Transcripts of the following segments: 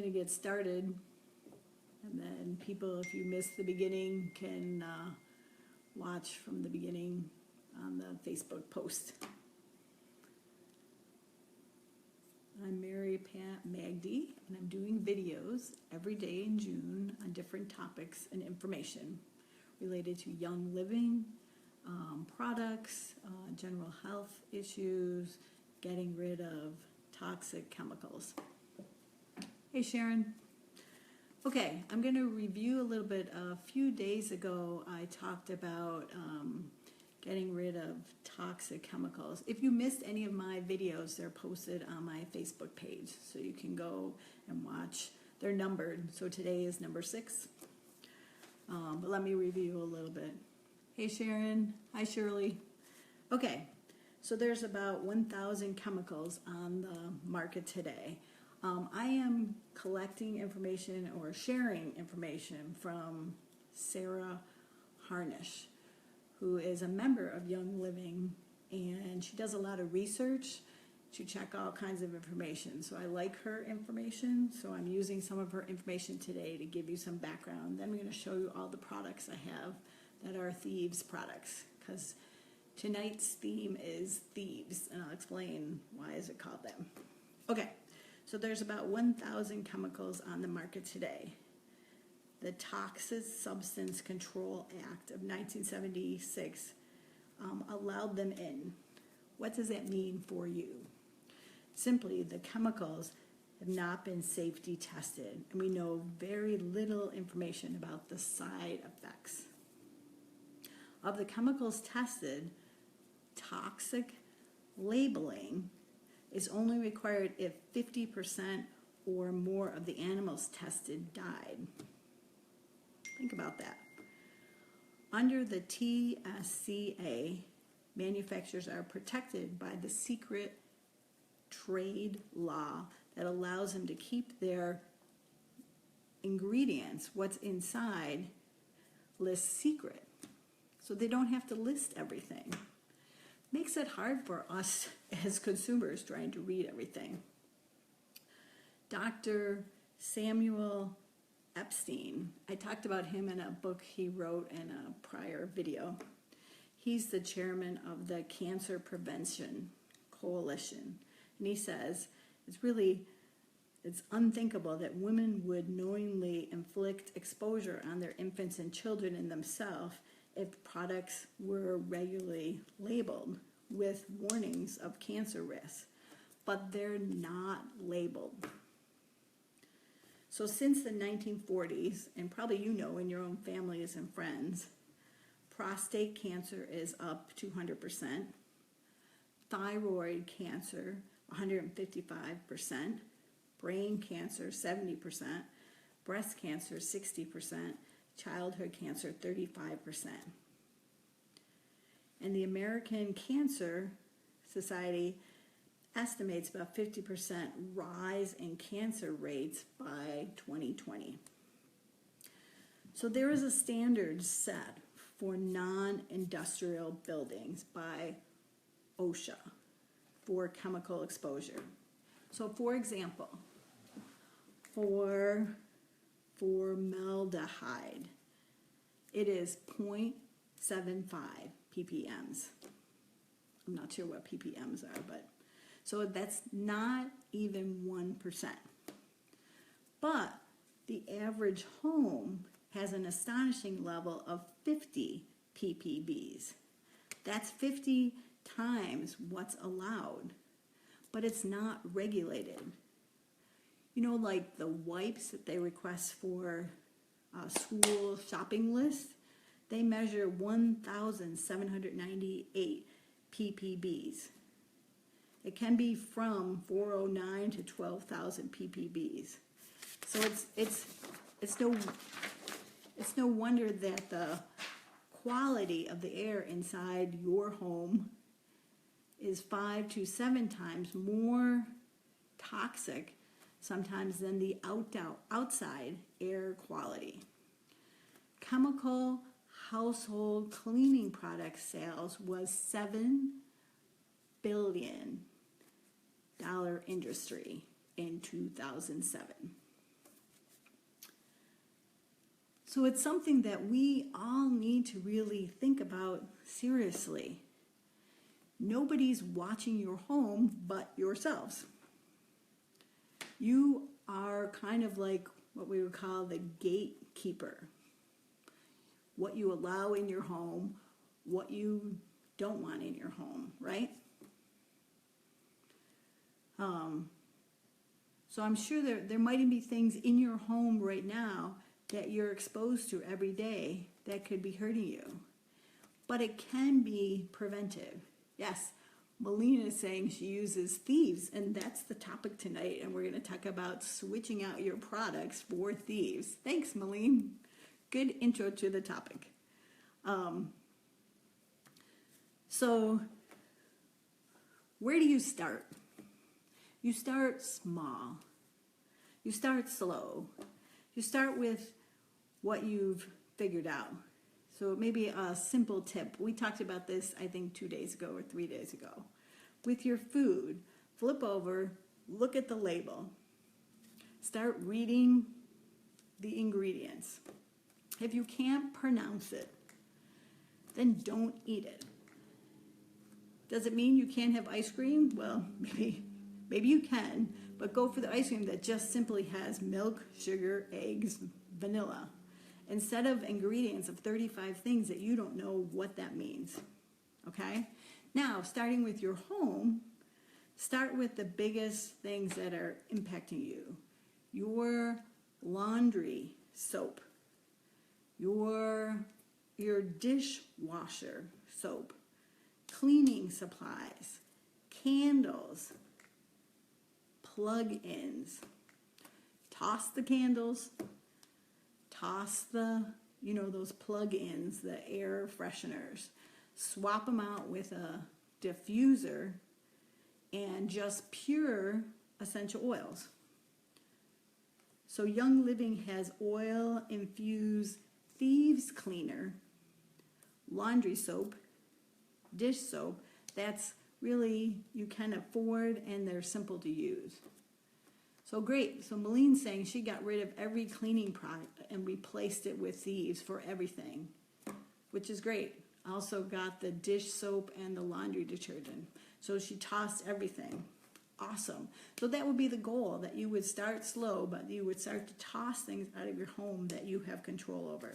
Going to get started, and then people, if you missed the beginning, can watch from the beginning on the Facebook post. I'm Mary Pat Magdy, and I'm doing videos every day in June on different topics and information related to young living, products, general health issues, getting rid of toxic chemicals. Hey Sharon. Okay, I'm going to review a little bit. A few days ago I talked about getting rid of toxic chemicals. If you missed any of my videos, they're posted on my Facebook page, so you can go and watch. They're numbered, so today is number 6. But let me review a little bit. Hey Sharon. Hi Shirley. Okay, so there's about 1,000 chemicals on the market today. I am collecting information or sharing information from Sarah Harnish, who is a member of Young Living, and she does a lot of research to check all kinds of information. So I like her information, so I'm using some of her information today to give you some background. Then I'm going to show you all the products I have that are Thieves products, because tonight's theme is Thieves, and I'll explain why is it called that. Okay. So there's about 1,000 chemicals on the market today. The Toxic Substance Control Act of 1976 allowed them in. What does that mean for you? Simply, the chemicals have not been safety tested, and we know very little information about the side effects. Of the chemicals tested, toxic labeling is only required if 50% or more of the animals tested died. Think about that. Under the TSCA, manufacturers are protected by the secret trade law that allows them to keep their ingredients, what's inside, list secret. So they don't have to list everything. Makes it hard for us as consumers trying to read everything. Dr. Samuel Epstein, I talked about him in a book he wrote in a prior video. He's the chairman of the Cancer Prevention Coalition, and he says it's unthinkable that women would knowingly inflict exposure on their infants and children and themselves if products were regularly labeled with warnings of cancer risks, but they're not labeled. So since the 1940s, and probably you know in your own families and friends, prostate cancer is up 200%, thyroid cancer 155%, brain cancer 70%, breast cancer 60%, childhood cancer 35%. And the American Cancer Society estimates about 50% rise in cancer rates by 2020. So there is a standard set for non-industrial buildings by OSHA for chemical exposure. So for example, for formaldehyde, it is 0.75 ppms. I'm not sure what ppms are, but so that's not even 1%. But the average home has an astonishing level of 50 ppbs. That's 50 times what's allowed, but it's not regulated. You know, like the wipes that they request for school shopping list, they measure 1,798 ppbs. It can be from 409 to 12,000 ppbs. So it's no wonder that the quality of the air inside your home is 5 to 7 times more toxic sometimes than the outside air quality. Chemical household cleaning product sales was $7 billion industry in 2007. So it's something that we all need to really think about seriously. Nobody's watching your home but yourselves. You are kind of like what we would call the gatekeeper. What you allow in your home, what you don't want in your home, right? So I'm sure there might be things in your home right now that you're exposed to every day that could be hurting you. But it can be preventive. Yes, Melina is saying she uses Thieves, and that's the topic tonight, and we're going to talk about switching out your products for Thieves. Thanks, Melina. Good intro to the topic. So, where do you start? You start small. You start slow. You start with what you've figured out. So maybe a simple tip. We talked about this, I think, 2 days ago or 3 days ago. With your food, flip over, look at the label. Start reading the ingredients. If you can't pronounce it, then don't eat it. Does it mean you can't have ice cream? Well, maybe you can, but go for the ice cream that just simply has milk, sugar, eggs, vanilla, instead of ingredients of 35 things that you don't know what that means. Okay? Now, starting with your home, start with the biggest things that are impacting you. Your laundry soap, your dishwasher soap, cleaning supplies, candles, plug-ins. Toss the candles, toss those plug-ins, the air fresheners. Swap them out with a diffuser and just pure essential oils. So Young Living has oil-infused Thieves cleaner, laundry soap, dish soap. That's really, you can afford and they're simple to use. So great. So Maleen's saying she got rid of every cleaning product and replaced it with Thieves for everything, which is great. Also got the dish soap and the laundry detergent. So she tossed everything. Awesome. So that would be the goal, that you would start slow, but you would start to toss things out of your home that you have control over.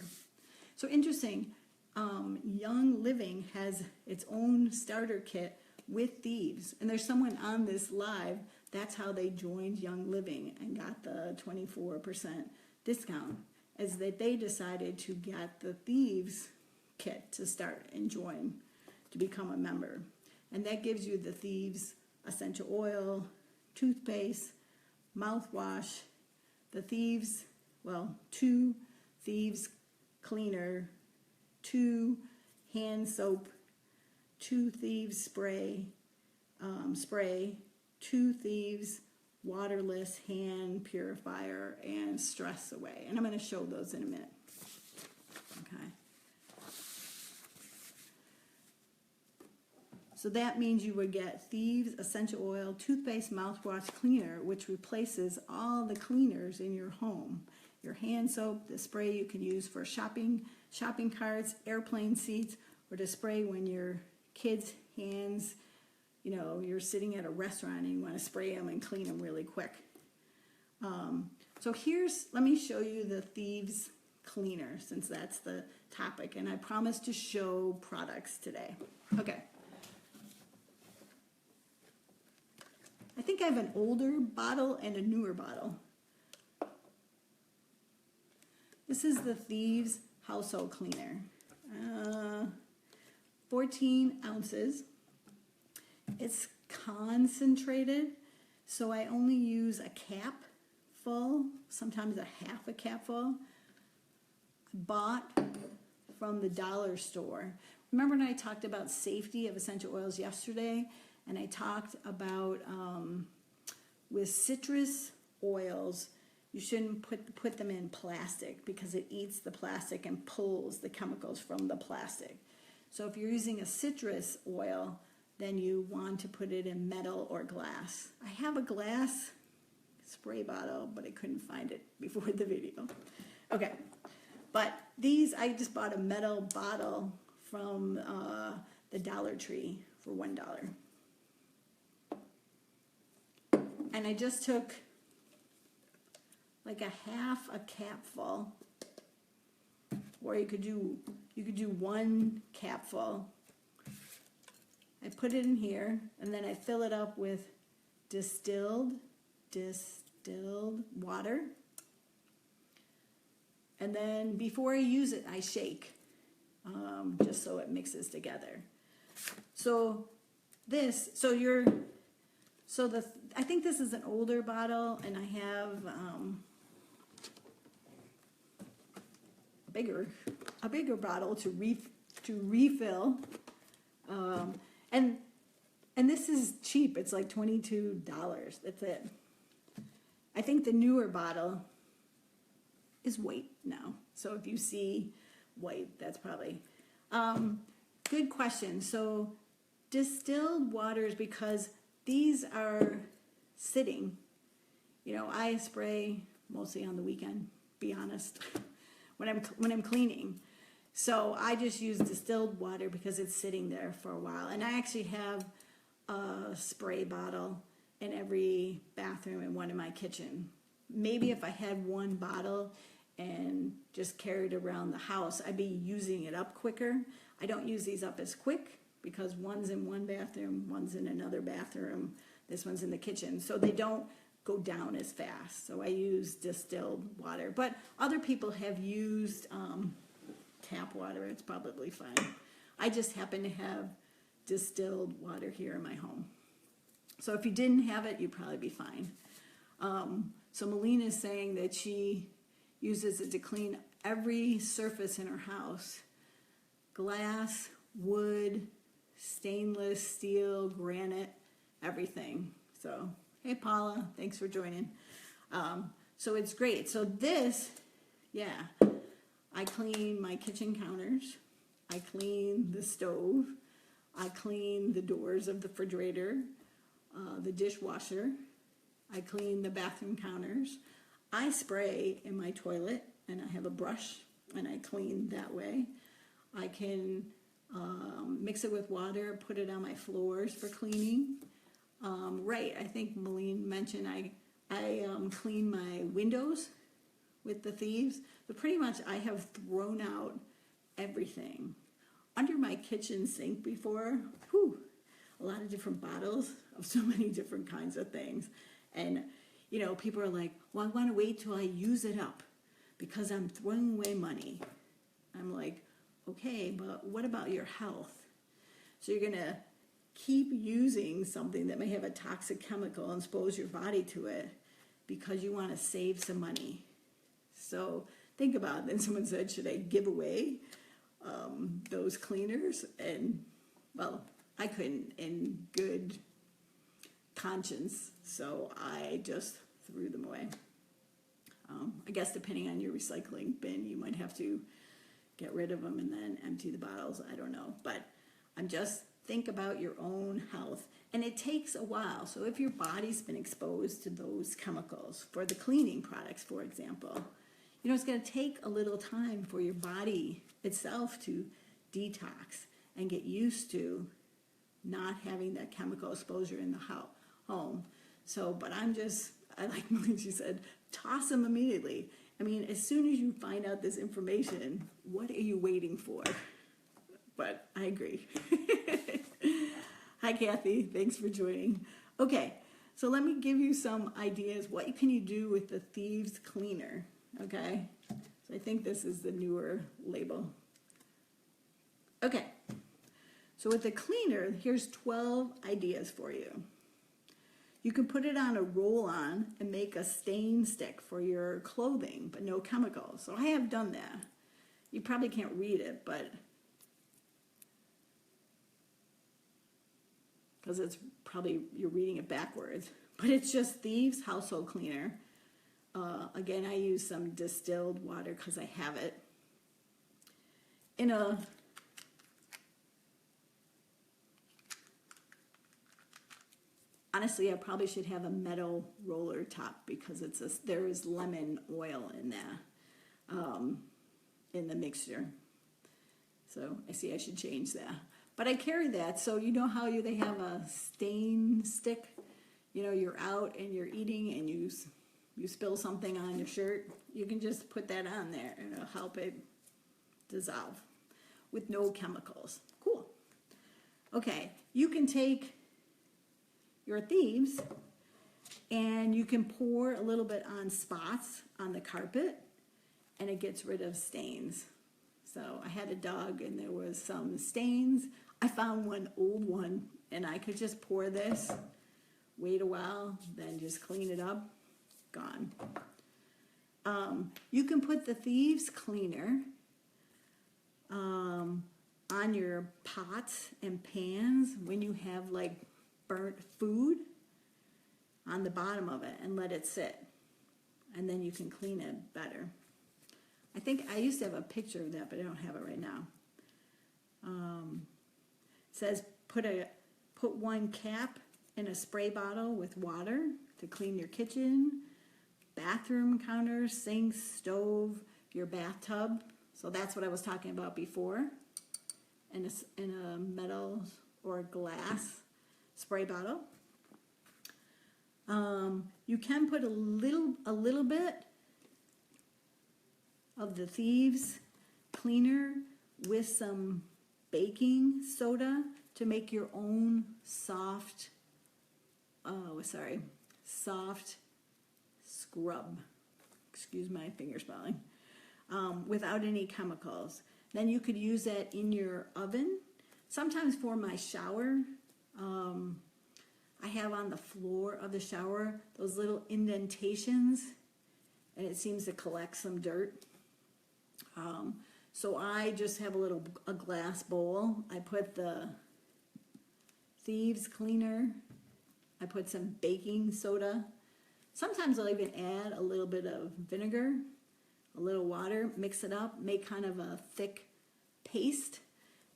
So interesting, Young Living has its own starter kit with Thieves. And there's someone on this live, that's how they joined Young Living and got the 24% discount, is that they decided to get the Thieves kit to start and join to become a member. And that gives you the Thieves essential oil, toothpaste, mouthwash, the Thieves, 2 Thieves cleaner, 2 hand soap, 2 Thieves spray, 2 Thieves waterless hand purifier, and Stress Away. And I'm going to show those in a minute. Okay. So that means you would get Thieves essential oil, toothpaste, mouthwash, cleaner, which replaces all the cleaners in your home. Your hand soap, the spray you can use for shopping carts, airplane seats, or to spray when your kids' hands, you're sitting at a restaurant and you want to spray them and clean them really quick. So let me show you the Thieves cleaner, since that's the topic, and I promise to show products today. Okay. I think I have an older bottle and a newer bottle. This is the Thieves household cleaner. 14 ounces. It's concentrated, so I only use a cap full, sometimes a half a cap full. Bought from the dollar store. Remember when I talked about safety of essential oils yesterday? And I talked about with citrus oils, you shouldn't put them in plastic because it eats the plastic and pulls the chemicals from the plastic. So if you're using a citrus oil, then you want to put it in metal or glass. I have a glass spray bottle, but I couldn't find it before the video. Okay, But these, I just bought a metal bottle from the Dollar Tree for $1. And I just took like a half a capful, or you could do 1 capful. I put it in here, and then I fill it up with distilled water. And then before I use it, I shake, just so it mixes together. I think this is an older bottle, and I have a bigger bottle to refill. And this is cheap. It's like $22. That's it. I think the newer bottle is white now. So if you see white, that's probably good question. So distilled waters, because these are sitting. I spray mostly on the weekend, be honest, when I'm cleaning. So I just use distilled water because it's sitting there for a while. And I actually have a spray bottle in every bathroom and one in my kitchen. Maybe if I had one bottle and just carried around the house, I'd be using it up quicker. I don't use these up as quick because one's in one bathroom, one's in another bathroom, this one's in the kitchen. So they don't go down as fast. So I use distilled water. But other people have used tap water. It's probably fine. I just happen to have distilled water here in my home. So if you didn't have it, you'd probably be fine. So Melina is saying that she uses it to clean every surface in her house. Glass, wood, stainless steel, granite, everything. So, hey Paula, thanks for joining. So it's great. So this, I clean my kitchen counters. I clean the stove. I clean the doors of the refrigerator, the dishwasher. I clean the bathroom counters. I spray in my toilet, and I have a brush, and I clean that way. I can mix it with water, put it on my floors for cleaning. I think Malene mentioned I clean my windows with the Thieves, but pretty much I have thrown out everything. Under my kitchen sink before, a lot of different bottles of so many different kinds of things. And, people are like, well, I want to wait till I use it up because I'm throwing away money. I'm like, okay, but what about your health? So you're going to keep using something that may have a toxic chemical and expose your body to it because you want to save some money. So think about it. Then someone said, should I give away those cleaners? And, well, I couldn't in good conscience, so I just threw them away. I guess depending on your recycling bin, you might have to get rid of them and then empty the bottles. I don't know. But I'm just think about your own health. And it takes a while. So if your body's been exposed to those chemicals, for the cleaning products, for example, it's going to take a little time for your body itself to detox and get used to not having that chemical exposure in the home. So, but I like Melanie, she said, toss them immediately. I mean, as soon as you find out this information, what are you waiting for? But I agree. Hi, Kathy. Thanks for joining. Okay, so let me give you some ideas. What can you do with the Thieves Cleaner? Okay, so I think this is the newer label. Okay, so with the cleaner, here's 12 ideas for you. You can put it on a roll-on and make a stain stick for your clothing, but no chemicals. So I have done that. You probably can't read it, but because it's probably you're reading it backwards. But it's just Thieves Household Cleaner. Again, I use some distilled water because I have it. Honestly, I probably should have a metal roller top because there is lemon oil in there. in the mixture. So I see I should change that. But I carry that, so you know how they have a stain stick? You know, you're out and you're eating and you spill something on your shirt. You can just put that on there and it'll help it dissolve with no chemicals. Cool. Okay, you can take your Thieves and you can pour a little bit on spots on the carpet and it gets rid of stains. So I had a dog and there was some stains. I found one old one and I could just pour this, wait a while, then just clean it up, gone. You can put the Thieves cleaner on your pots and pans when you have like burnt food on the bottom of it and let it sit. And then you can clean it better. I think I used to have a picture of that, but I don't have it right now. It says put one cap in a spray bottle with water to clean your kitchen, bathroom counters, sinks, stove, your bathtub. So that's what I was talking about before. In a metal or glass spray bottle. You can put a little bit of the Thieves cleaner with some baking soda to make your own soft scrub. Excuse my finger spelling. Without any chemicals. Then you could use that in your oven. Sometimes for my shower, I have on the floor of the shower those little indentations, and it seems to collect some dirt. So I just have a glass bowl. I put the Thieves cleaner. I put some baking soda. Sometimes I'll even add a little bit of vinegar, a little water, mix it up, make kind of a thick paste,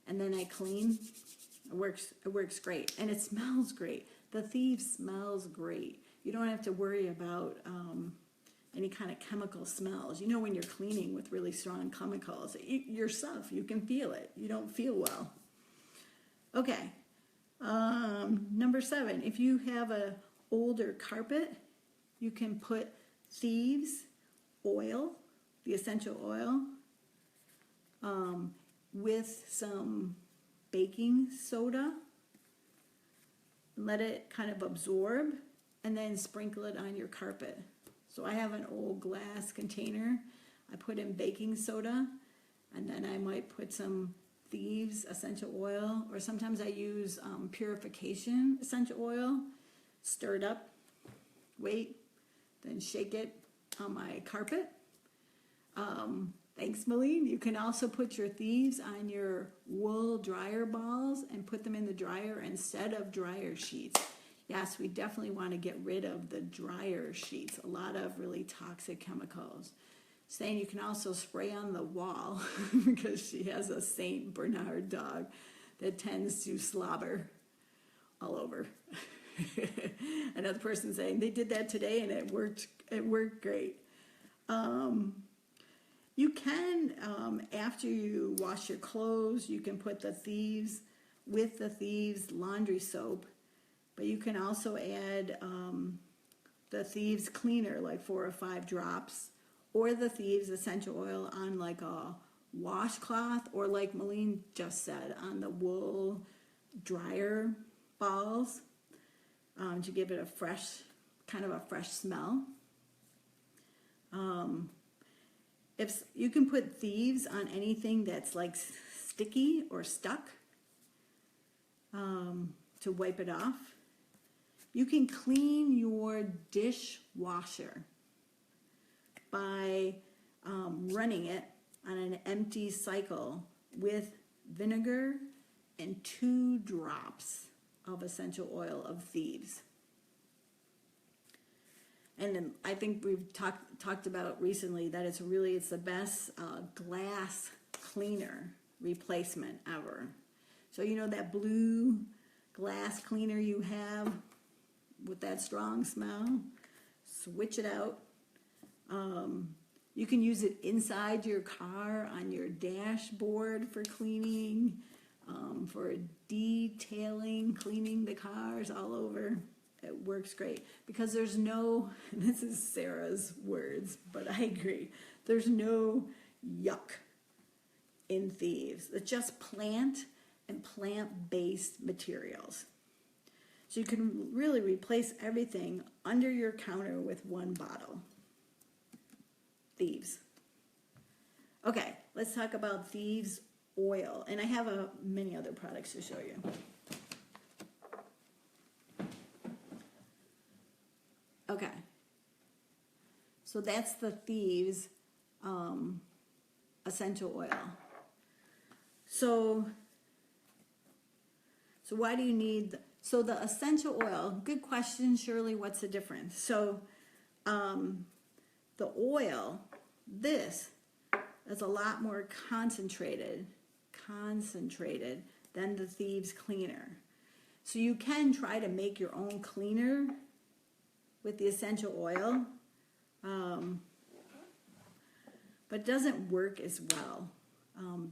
and then I clean. It works great, and it smells great. The Thieves smells great. You don't have to worry about any kind of chemical smells. You know, when you're cleaning with really strong chemicals, yourself, you can feel it. You don't feel well. Okay, number 7, if you have a older carpet, you can put Thieves oil, the essential oil, with some baking soda. Let it kind of absorb and then sprinkle it on your carpet. So I have an old glass container. I put in baking soda and then I might put some Thieves essential oil, or sometimes I use purification essential oil, stir it up, wait, then shake it on my carpet. Thanks, Malene. You can also put your Thieves on your wool dryer balls and put them in the dryer instead of dryer sheets. Yes, we definitely want to get rid of the dryer sheets. A lot of really toxic chemicals. Saying you can also spray on the wall because she has a Saint Bernard dog that tends to slobber all over. Another person saying they did that today and it worked great. You can, after you wash your clothes, you can put the Thieves with the Thieves laundry soap, but you can also add the Thieves cleaner, like 4 or 5 drops, or the Thieves essential oil on like a washcloth, or like Malene just said, on the wool dryer balls, to give it a fresh, kind of a fresh smell. If you can put Thieves on anything that's like sticky or stuck, to wipe it off. You can clean your dishwasher by running it on an empty cycle with vinegar and 2 drops of essential oil of Thieves. And then I think we've talked about recently that it's the best glass cleaner replacement ever. So you know that blue glass cleaner you have with that strong smell? Switch it out. You can use it inside your car on your dashboard for cleaning, for detailing, cleaning the cars all over. It works great because there's no, this is Sarah's words, but I agree, there's no yuck in Thieves. It's just plant and plant-based materials. So you can really replace everything under your counter with one bottle. Thieves. Okay, let's talk about Thieves oil. And I have many other products to show you. Okay. So that's the Thieves essential oil. So why do you need so the essential oil? Good question, Shirley. What's the difference? So the oil, this is a lot more concentrated than the Thieves cleaner. So you can try to make your own cleaner with the essential oil, but it doesn't work as well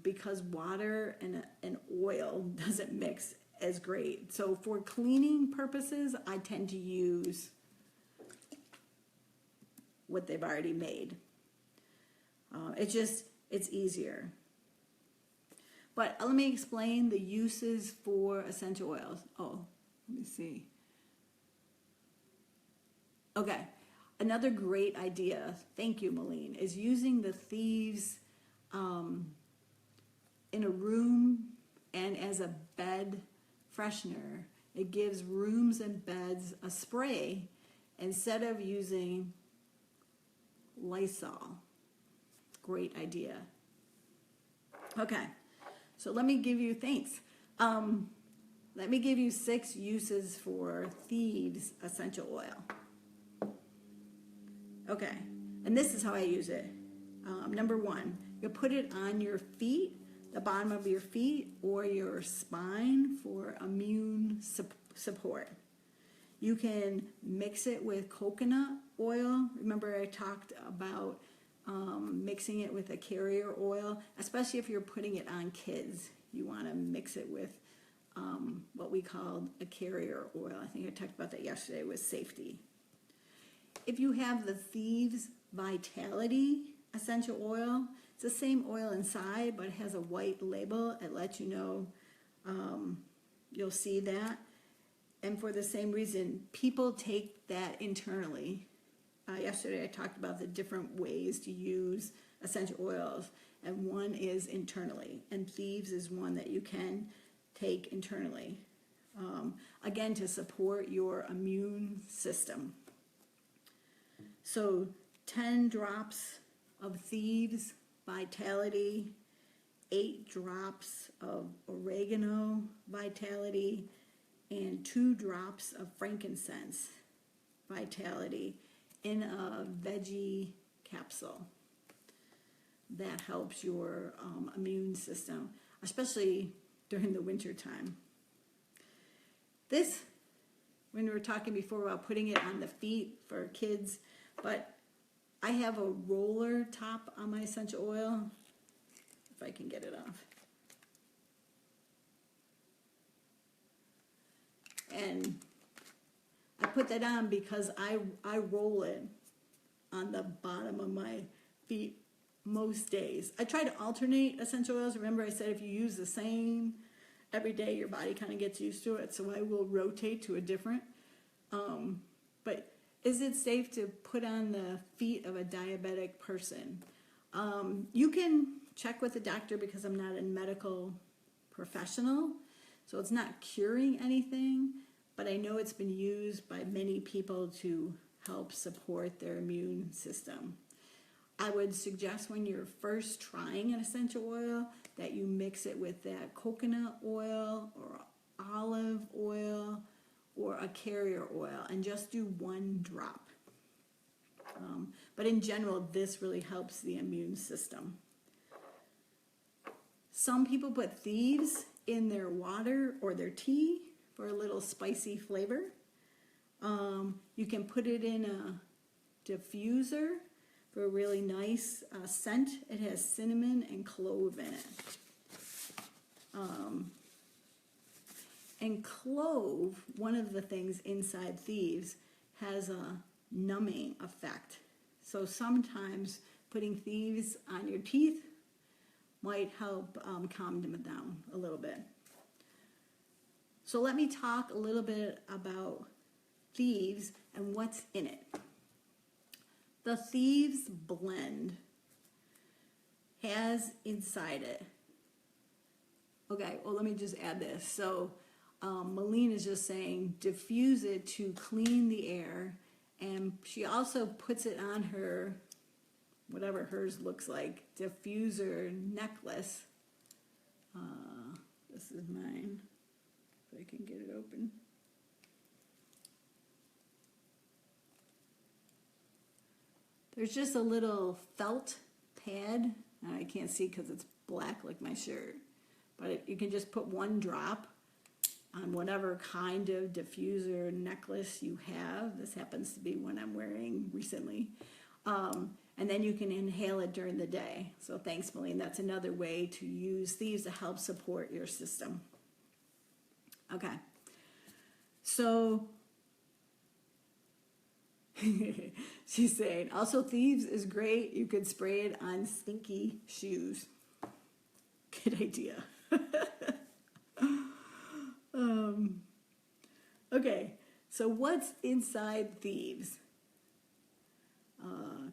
because water and oil doesn't mix as great. So for cleaning purposes, I tend to use what they've already made. It's easier. But let me explain the uses for essential oils. Oh, let me see. Okay, another great idea, thank you, Malene, is using the Thieves in a room and as a bed freshener. It gives rooms and beds a spray instead of using Lysol. Great idea. Okay, so let me give you, thanks. Let me give you 6 uses for Thieves essential oil. Okay, and this is how I use it. Number 1, you put it on your feet, the bottom of your feet, or your spine for immune support. You can mix it with coconut oil. Remember I talked about mixing it with a carrier oil, especially if you're putting it on kids. You want to mix it with what we called a carrier oil. I think I talked about that yesterday with safety. If you have the Thieves Vitality essential oil, it's the same oil inside, but it has a white label. It lets you know, you'll see that. And for the same reason, people take that internally. Yesterday I talked about the different ways to use essential oils, and one is internally, and Thieves is one that you can take internally. Again, to support your immune system. So 10 drops of Thieves Vitality, 8 drops of oregano Vitality, and 2 drops of frankincense Vitality in a veggie capsule. That helps your immune system, especially during the winter time. This, when we were talking before about putting it on the feet for kids, but I have a roller top on my essential oil, if I can get it off. And I put that on because I roll it on the bottom of my feet most days. I try to alternate essential oils. Remember I said if you use the same every day, your body kind of gets used to it. So I will rotate to a different. But is it safe to put on the feet of a diabetic person? You can check with the doctor because I'm not a medical professional. So it's not curing anything, but I know it's been used by many people to help support their immune system. I would suggest when you're first trying an essential oil that you mix it with that coconut oil or olive oil or a carrier oil and just do 1 drop. But in general, this really helps the immune system. Some people put Thieves in their water or their tea for a little spicy flavor. You can put it in a diffuser, for a really nice scent. It has cinnamon and clove in it. And clove, one of the things inside Thieves, has a numbing effect. So sometimes putting Thieves on your teeth might help calm them down a little bit. So let me talk a little bit about Thieves and what's in it. The Thieves blend has inside it. Okay, well, let me just add this. So Malene is just saying diffuse it to clean the air, and she also puts it on her, whatever hers looks like, diffuser necklace. This is mine, if I can get it open. There's just a little felt pad. I can't see because it's black like my shirt, but you can just put one drop on whatever kind of diffuser necklace you have. This happens to be one I'm wearing recently. And then you can inhale it during the day. So thanks, Malene. That's another way to use Thieves to help support your system. Okay. So she's saying, also Thieves is great. You could spray it on stinky shoes. Good idea. Okay, so what's inside Thieves?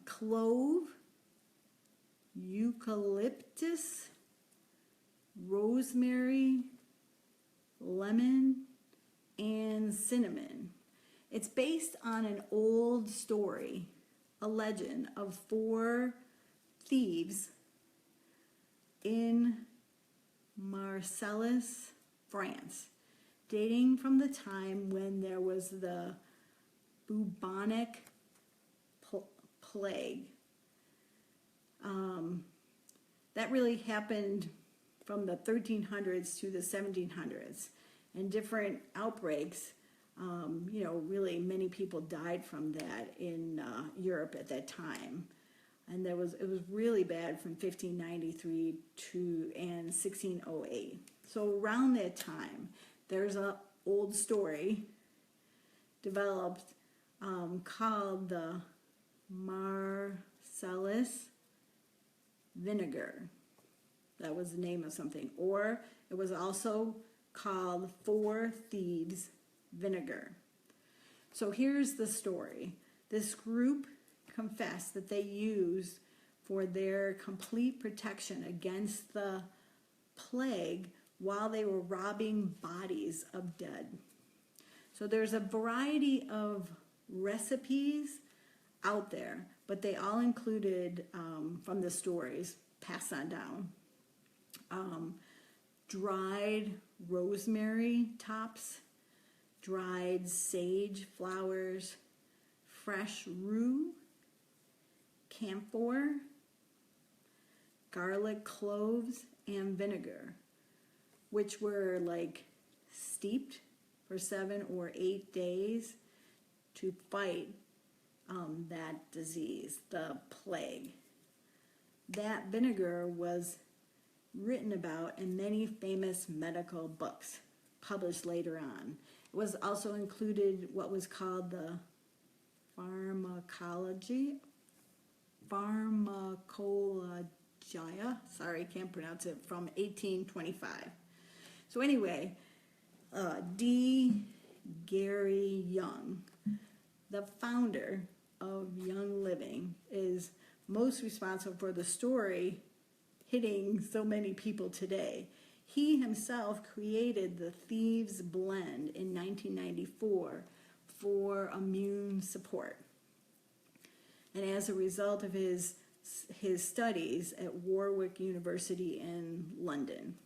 Clove, eucalyptus, rosemary, lemon, and cinnamon. It's based on an old story, a legend of 4 thieves in Marseilles, France, dating from the time when there was the bubonic plague. That really happened from the 1300s to the 1700s, and different outbreaks. Really many people died from that in Europe at that time, and it was really bad from 1593 to 1608. So around that time, there's an old story developed called the Marseilles vinegar. That was the name of something. Or it was also called 4 Thieves vinegar. So here's the story. This group confessed that they used for their complete protection against the plague while they were robbing bodies of dead. So there's a variety of recipes out there, but they all included, from the stories passed on down, dried rosemary tops, dried sage flowers, fresh rue, camphor, garlic cloves, and vinegar, which were like steeped for 7 or 8 days to fight that disease, the plague. That vinegar was written about in many famous medical books published later on. It was also included what was called the pharmacologia, sorry, can't pronounce it, from 1825. So anyway, D. Gary Young, the founder of Young Living, is most responsible for the story hitting so many people today. He himself created the Thieves blend in 1994 for immune support. And as a result of his studies at Warwick University in London.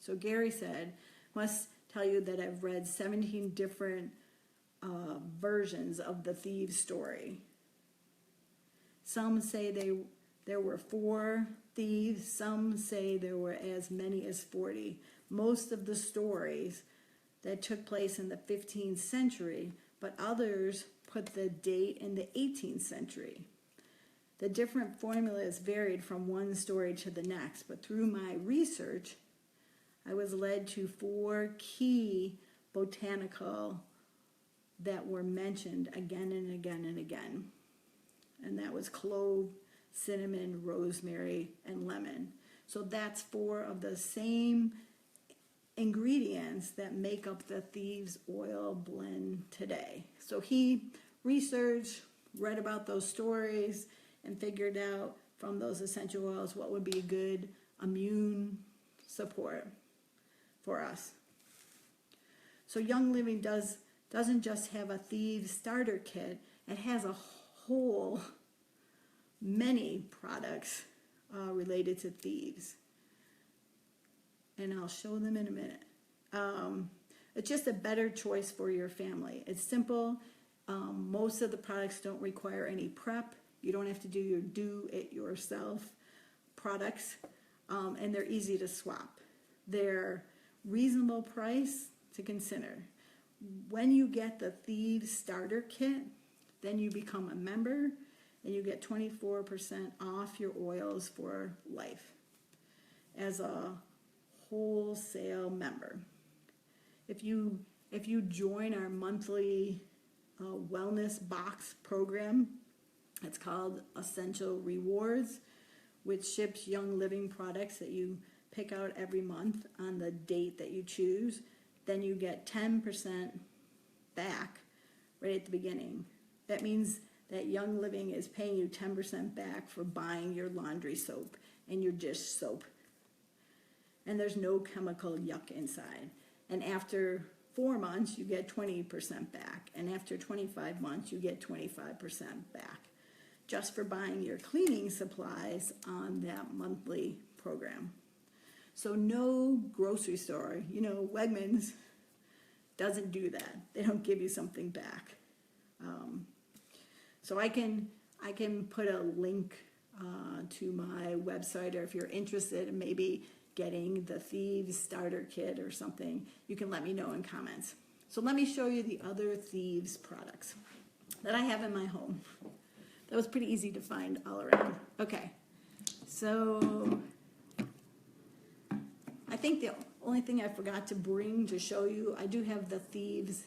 So Gary said, must tell you that I've read 17 different versions of the Thieves story. Some say there were 4 thieves, some say there were as many as 40. Most of the stories that took place in the 15th century, but others put the date in the 18th century. The different formulas varied from one story to the next, but through my research, I was led to 4 key botanical that were mentioned again and again and again. And that was clove, cinnamon, rosemary, and lemon. So that's 4 of the same ingredients that make up the Thieves oil blend today. So he researched, read about those stories, and figured out from those essential oils what would be a good immune support for us. So Young Living doesn't just have a Thieves starter kit, it has a whole many products related to Thieves. And I'll show them in a minute. It's just a better choice for your family. It's simple. Most of the products don't require any prep. You don't have to do your do-it-yourself products, and they're easy to swap. They're reasonable price to consider. When you get the Thieves starter kit, then you become a member, and you get 24% off your oils for life as a wholesale member. If you join our monthly wellness box program, it's called Essential Rewards, which ships Young Living products that you pick out every month on the date that you choose. Then you get 10% back right at the beginning. That means that Young Living is paying you 10% back for buying your laundry soap and your dish soap. And there's no chemical yuck inside. And after 4 months, you get 20% back. And after 25 months, you get 25% back, just for buying your cleaning supplies on that monthly program. So no grocery store, Wegmans doesn't do that. They don't give you something back. So I can put a link to my website, or if you're interested in maybe getting the Thieves starter kit or something, you can let me know in comments. So let me show you the other Thieves products that I have in my home. That was pretty easy to find all around. Okay, so I think the only thing I forgot to bring to show you, I do have the Thieves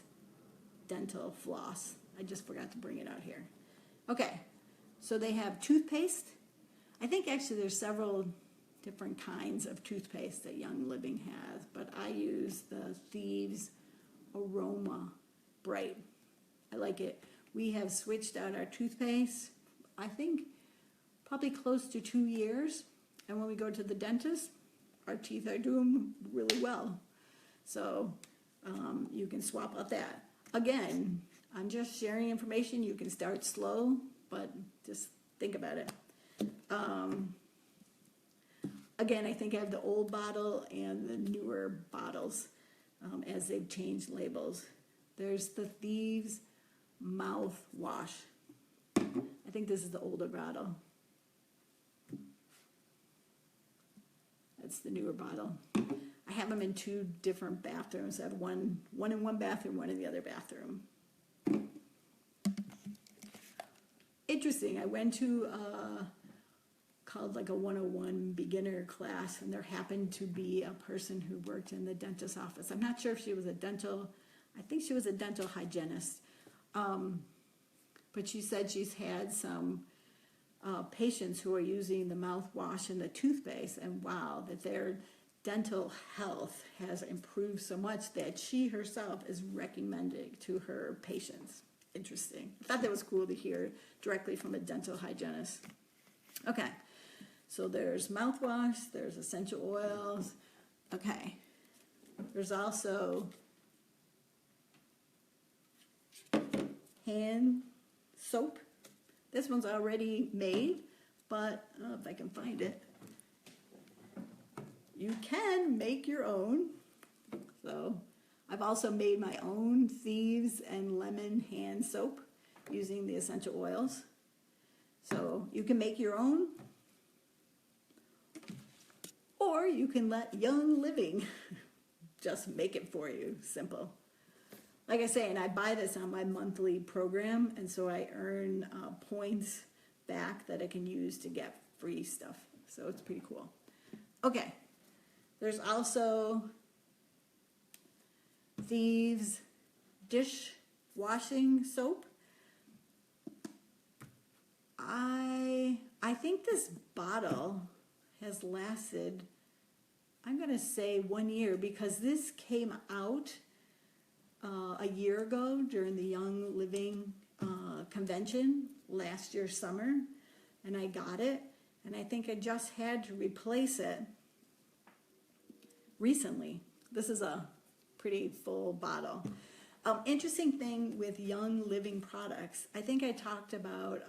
dental floss. I just forgot to bring it out here. Okay, so they have toothpaste. I think actually there's several different kinds of toothpaste that Young Living has, but I use the Thieves Aroma Bright. I like it. We have switched out our toothpaste, I think, probably close to 2 years. And when we go to the dentist, our teeth are doing really well. So you can swap out that. Again, I'm just sharing information. You can start slow, but just think about it. Again, I think I have the old bottle and the newer bottles as they've changed labels. There's the Thieves mouthwash. I think this is the older bottle. That's the newer bottle. I have them in 2 different bathrooms. I have one in one bathroom, one in the other bathroom. Interesting. I went to called like a 101 beginner class, and there happened to be a person who worked in the dentist's office. I'm not sure if she was I think she was a dental hygienist. But she said she's had some patients who are using the mouthwash and the toothpaste, and wow, that their dental health has improved so much that she herself is recommending to her patients. Interesting. I thought that was cool to hear directly from a dental hygienist. Okay, so there's mouthwash, there's essential oils. Okay, there's also hand soap. This one's already made, but I don't know if I can find it. You can make your own. So I've also made my own Thieves and lemon hand soap using the essential oils. So you can make your own, or you can let Young Living just make it for you. Simple. Like I say, and I buy this on my monthly program, and so I earn points back that I can use to get free stuff. So it's pretty cool. Okay, there's also Thieves dish washing soap. I think this bottle has lasted, I'm going to say 1 year, because this came out a year ago during the Young Living convention last year summer, and I got it, and I think I just had to replace it recently. This is a pretty full bottle. Interesting thing with Young Living products, I think I talked about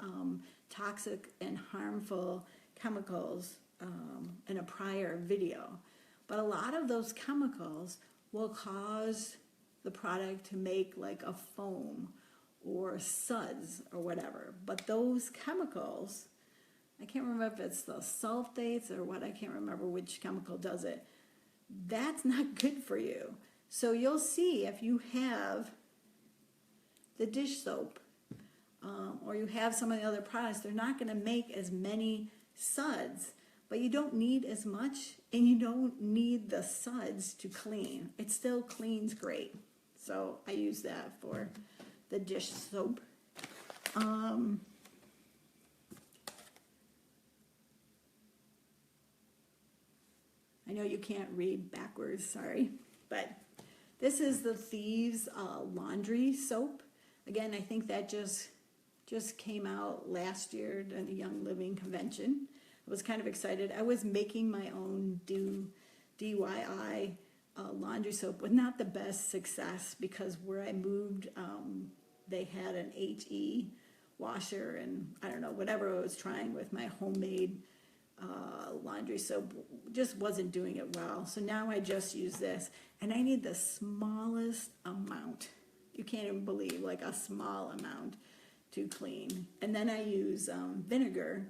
toxic and harmful chemicals in a prior video, but a lot of those chemicals will cause the product to make like a foam or suds or whatever. But those chemicals, I can't remember if it's the sulfates or what, I can't remember which chemical does it. That's not good for you. So you'll see if you have the dish soap or you have some of the other products, they're not going to make as many suds, but you don't need as much, and you don't need the suds to clean. It still cleans great. So I use that for the dish soap. I know you can't read backwards, sorry, but this is the Thieves laundry soap. Again, I think that just came out last year at the Young Living convention. I was kind of excited. I was making my own DIY laundry soap with not the best success, because where I moved, they had an HE washer, and I don't know, whatever I was trying with my homemade laundry soap just wasn't doing it well. So now I just use this, and I need the smallest amount. You can't even believe, like a small amount to clean. And then I use vinegar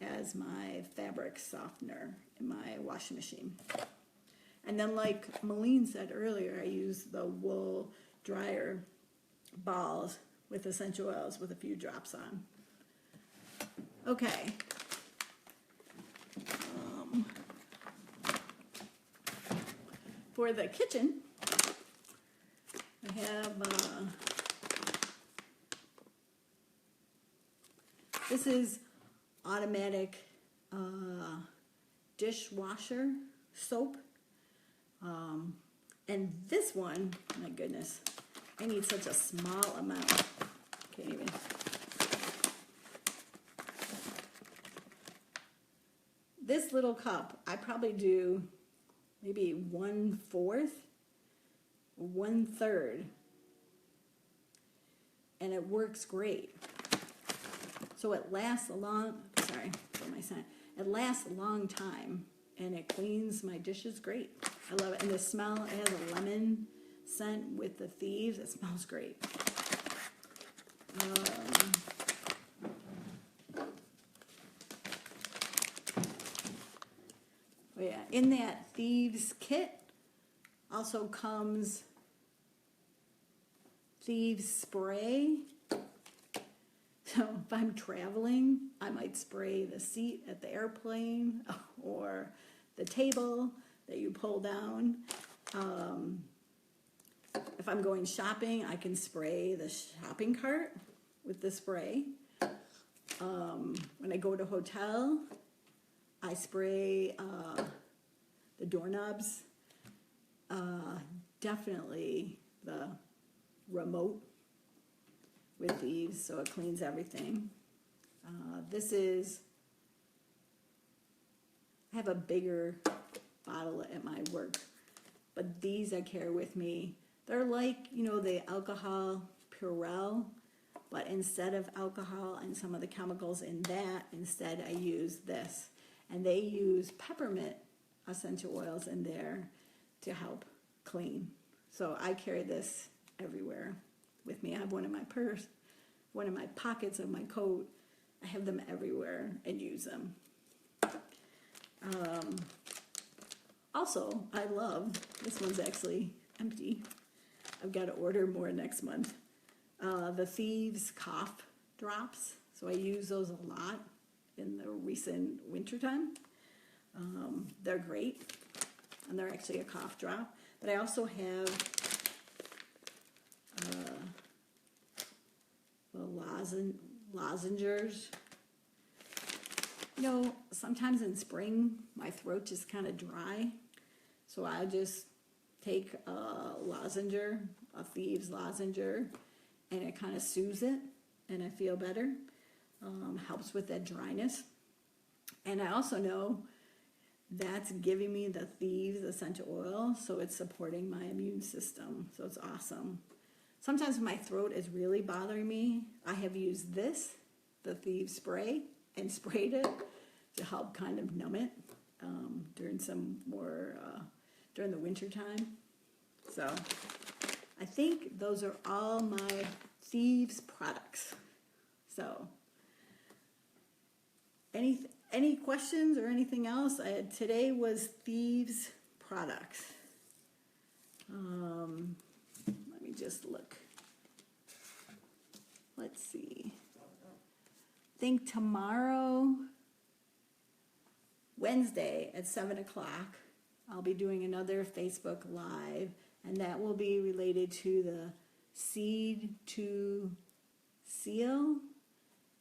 as my fabric softener in my washing machine. And then, like Malene said earlier, I use the wool dryer balls with essential oils with a few drops on. Okay. For the kitchen, I have, this is automatic dishwasher soap. And this one, my goodness, I need such a small amount. Can't even. This little cup, I probably do maybe 1/4, 1/3, and it works great. So it lasts a long, sorry for my son, it lasts a long time, and it cleans my dishes great. I love it. And the smell, it has a lemon scent with the Thieves. It smells great. Oh yeah, in that Thieves kit also comes Thieves spray. So if I'm traveling, I might spray the seat at the airplane or the table that you pull down. If I'm going shopping, I can spray the shopping cart with the spray. When I go to a hotel, I spray the doorknobs. Definitely the remote with Thieves, so it cleans everything. This is, I have a bigger bottle at my work, but these I carry with me. They're like, you know, the alcohol Purell, but instead of alcohol and some of the chemicals in that, instead I use this. And they use peppermint essential oils in there to help clean. So I carry this everywhere with me. I have one in my purse, one in my pockets of my coat. I have them everywhere and use them. Also, I love, this one's actually empty. I've got to order more next month. The Thieves cough drops. So I use those a lot. in the recent winter time. They're great, and they're actually a cough drop. But I also have the lozengers. You know, sometimes in spring, my throat just kind of dry. So I just take a lozenger, a Thieves lozenger, and it kind of soothes it, and I feel better. Helps with that dryness. And I also know that's giving me the Thieves essential oil, so it's supporting my immune system. So it's awesome. Sometimes when my throat is really bothering me, I have used this, the Thieves spray, and sprayed it to help kind of numb it during during the winter time. So I think those are all my Thieves products. So any questions or anything else? Today was Thieves products. Let me just look. Let's see. I think tomorrow, Wednesday at 7 o'clock, I'll be doing another Facebook Live, and that will be related to the Seed to Seal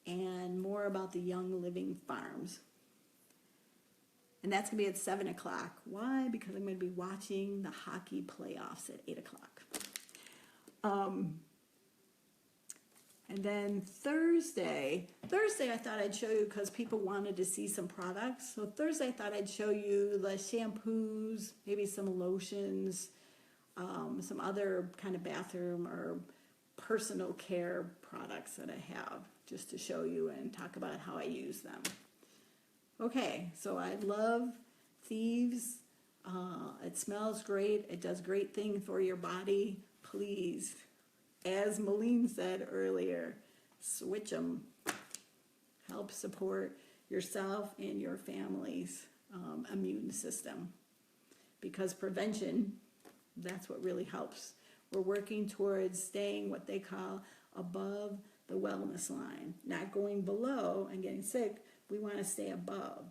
and more about the Young Living Farms. And that's going to be at 7 o'clock. Why? Because I'm going to be watching the hockey playoffs at 8 o'clock. And then Thursday I thought I'd show you, because people wanted to see some products. So Thursday I thought I'd show you the shampoos, maybe some lotions, some other kind of bathroom or personal care products that I have, just to show you and talk about how I use them. Okay, so I love Thieves. It smells great. It does great things for your body. Please, as Malene said earlier, switch them. Help support yourself and your family's immune system. Because prevention, that's what really helps. We're working towards staying what they call above the wellness line, not going below and getting sick. We want to stay above.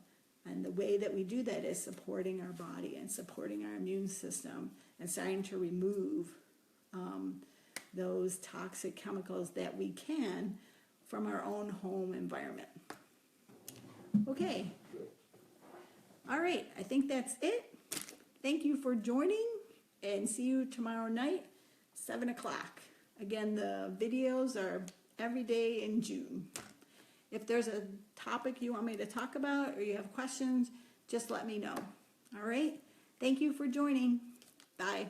And the way that we do that is supporting our body and supporting our immune system and starting to remove those toxic chemicals that we can from our own home environment. Okay. All right. I think that's it. Thank you for joining, and see you tomorrow night, 7 o'clock. Again, the videos are every day in June. If there's a topic you want me to talk about or you have questions, just let me know. All right? Thank you for joining. Bye.